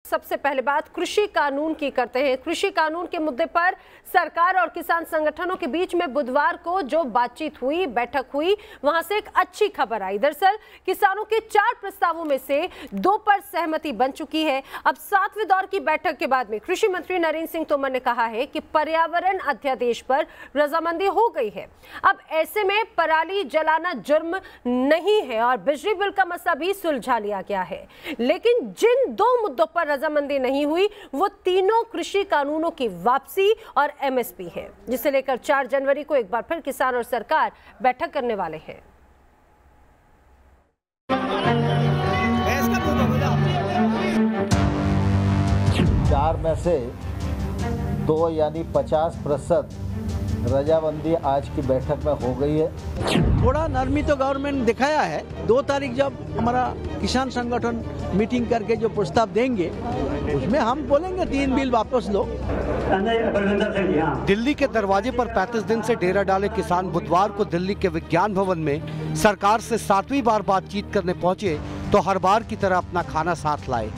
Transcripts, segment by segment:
सबसे पहले बात कृषि कानून की करते हैं। कृषि कानून के मुद्दे पर सरकार और किसान संगठनों के बीच में बुधवार को जो बातचीत हुई, बैठक हुई, वहां से एक अच्छी खबर आई। दरअसल किसानों के 4 प्रस्तावों में से 2 पर सहमति बन चुकी है। अब 7वें दौर की बैठक के बाद में कृषि मंत्री नरेंद्र सिंह तोमर ने कहा है कि पर्यावरण अध्यादेश पर रजामंदी हो गई है। अब ऐसे में पराली जलाना जुर्म नहीं है और बिजली बिल का मसला भी सुलझा लिया गया है। लेकिन जिन 2 मुद्दों पर रजामंदी नहीं हुई वो तीनों कृषि कानूनों की वापसी और एमएसपी है, जिसे लेकर 4 जनवरी को एक बार फिर किसान और सरकार बैठक करने वाले हैं। 4 में से 2 यानी 50% रजामंदी आज की बैठक में हो गई है। थोड़ा नरमी तो गवर्नमेंट दिखाया है। 2 तारीख जब हमारा किसान संगठन मीटिंग करके जो प्रस्ताव देंगे उसमें हम बोलेंगे 3 बिल वापस लो। दिल्ली के दरवाजे पर 35 दिन से डेरा डाले किसान बुधवार को दिल्ली के विज्ञान भवन में सरकार से 7वीं बार बातचीत करने पहुंचे तो हर बार की तरह अपना खाना साथ लाए।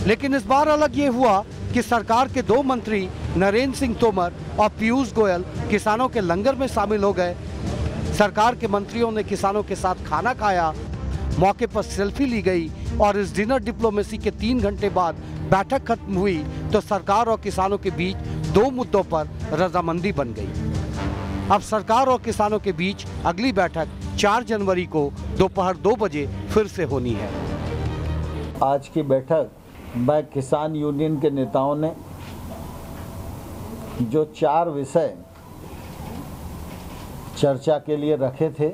लेकिन इस बार अलग ये हुआ कि सरकार के 2 मंत्री नरेंद्र सिंह तोमर और पीयूष गोयल किसानों के लंगर में शामिल हो गए। सरकार के मंत्रियों ने किसानों के साथ खाना खाया, मौके पर सेल्फी ली गई और इस डिनर डिप्लोमेसी के 3 घंटे बाद बैठक खत्म हुई तो सरकार और किसानों के बीच 2 मुद्दों पर रजामंदी बन गई। अब सरकार और किसानों के बीच अगली बैठक 4 जनवरी को दोपहर 2 बजे फिर से होनी है। आज की बैठक में किसान यूनियन के नेताओं ने जो 4 विषय चर्चा के लिए रखे थे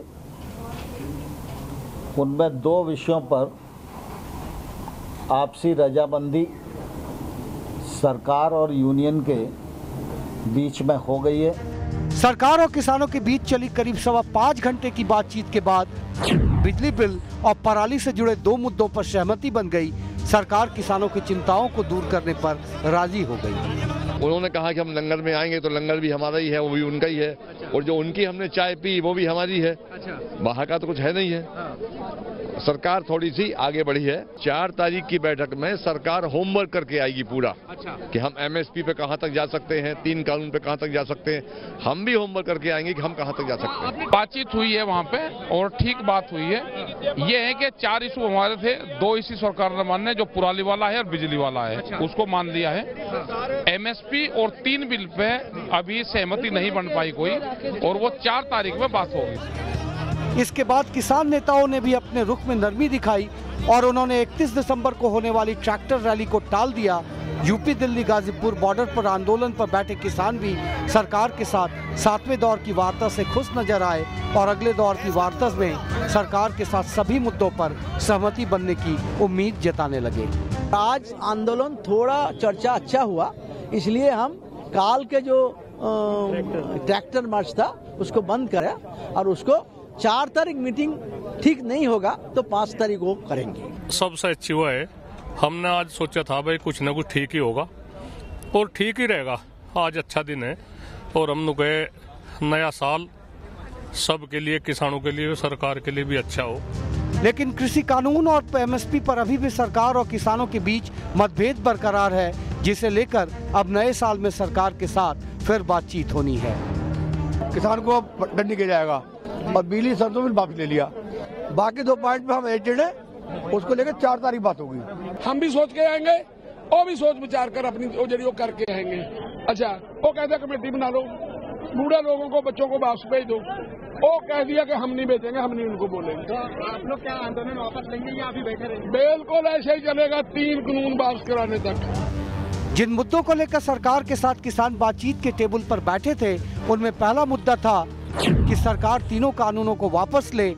उनमें 2 विषयों पर आपसी रजामंदी सरकार और यूनियन के बीच में हो गई है। सरकार और किसानों के बीच चली करीब 5.25 घंटे की बातचीत के बाद बिजली बिल और पराली से जुड़े 2 मुद्दों पर सहमति बन गई। सरकार किसानों की चिंताओं को दूर करने पर राजी हो गई। उन्होंने कहा कि हम लंगर में आएंगे तो लंगर भी हमारा ही है, वो भी उनका ही है। और जो उनकी हमने चाय पी वो भी हमारी है। बाहर का तो कुछ है नहीं है। सरकार थोड़ी सी आगे बढ़ी है। 4 तारीख की बैठक में सरकार होमवर्क करके आएगी पूरा कि हम एमएसपी पे कहां तक जा सकते हैं, 3 कानून पे कहां तक जा सकते हैं। हम भी होमवर्क करके आएंगे कि हम कहां तक जा सकते हैं। बातचीत हुई है वहां पे और ठीक बात हुई है। ये है कि 4 इशू हमारे थे, 2 इशू सरकार ने माने, जो पुराली वाला है और बिजली वाला है उसको मान लिया है। एमएसपी और 3 बिल पे अभी सहमति नहीं बन पाई कोई और वो 4 तारीख में बात होगी। इसके बाद किसान नेताओं ने भी अपने रुख में नरमी दिखाई और उन्होंने 31 दिसंबर को होने वाली ट्रैक्टर रैली को टाल दिया। यूपी दिल्ली गाजीपुर बॉर्डर पर आंदोलन पर बैठे किसान भी सरकार के साथ 7वें दौर की वार्ता से खुश नजर आए और अगले दौर की वार्ता में सरकार के साथ सभी मुद्दों पर सहमति बनने की उम्मीद जताने लगे। आज आंदोलन थोड़ा चर्चा अच्छा हुआ, इसलिए हम काल के जो ट्रैक्टर मार्च था उसको बंद करा और उसको 4 तारीख मीटिंग ठीक नहीं होगा तो 5 तारीख को करेंगे। सबसे अच्छी हुआ है। हमने आज सोचा था भाई कुछ न कुछ ठीक ही होगा और ठीक ही रहेगा। आज अच्छा दिन है और हम लोग गए नया साल सबके लिए, किसानों के लिए, सरकार के लिए भी अच्छा हो। लेकिन कृषि कानून और एमएसपी पर अभी भी सरकार और किसानों के बीच मतभेद बरकरार है, जिसे लेकर अब नए साल में सरकार के साथ फिर बातचीत होनी है। किसान को दंड नहीं किया जाएगा और बिजली सरसों बिल वापस ले लिया। बाकी 2 पॉइंट पे हम एजेड है, उसको लेकर 4 तारीख बात होगी। हम भी सोच के आएंगे और भी सोच विचार कर अपनी जरिए करके आएंगे। अच्छा, वो कहते कमेटी बना लो, बूढ़े लोगों को, बच्चों को वापस भेज दो। वो कह दिया कि हम नहीं बेचेंगे, हम नहीं उनको बोलेंगे। तो आप लोग क्या आंदोलन वापस लेंगे या अभी बैठे रहेंगे? बिल्कुल ऐसे ही चलेगा 3 कानून वापस कराने तक। जिन मुद्दों को लेकर सरकार के साथ किसान बातचीत के टेबल पर बैठे थे उनमें पहला मुद्दा था कि सरकार तीनों कानूनों को वापस ले,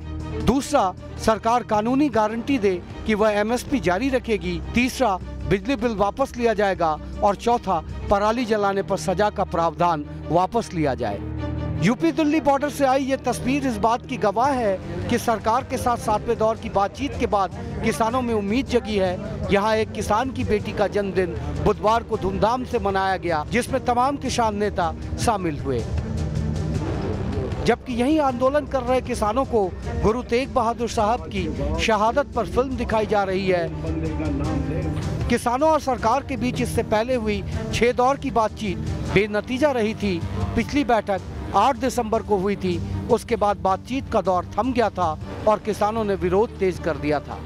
दूसरा सरकार कानूनी गारंटी दे कि वह एमएसपी जारी रखेगी, तीसरा बिजली बिल वापस लिया जाएगा और चौथा पराली जलाने पर सजा का प्रावधान वापस लिया जाए। यूपी दिल्ली बॉर्डर से आई ये तस्वीर इस बात की गवाह है कि सरकार के साथ 7वें दौर की बातचीत के बाद किसानों में उम्मीद जगी है। यहाँ एक किसान की बेटी का जन्मदिन बुधवार को धूमधाम से मनाया गया, जिसमें तमाम किसान नेता शामिल हुए। जबकि यही आंदोलन कर रहे किसानों को गुरु तेग बहादुर साहब की शहादत पर फिल्म दिखाई जा रही है। किसानों और सरकार के बीच इससे पहले हुई 6 दौर की बातचीत बेनतीजा रही थी। पिछली बैठक 8 दिसंबर को हुई थी। उसके बाद बातचीत का दौर थम गया था और किसानों ने विरोध तेज कर दिया था।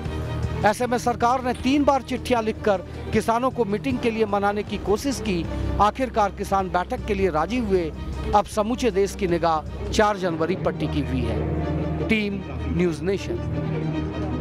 ऐसे में सरकार ने 3 बार चिट्ठियां लिखकर किसानों को मीटिंग के लिए मनाने की कोशिश की। आखिरकार किसान बैठक के लिए राजी हुए। अब समूचे देश की निगाह 4 जनवरी पर टिकी हुई है। Team news nation.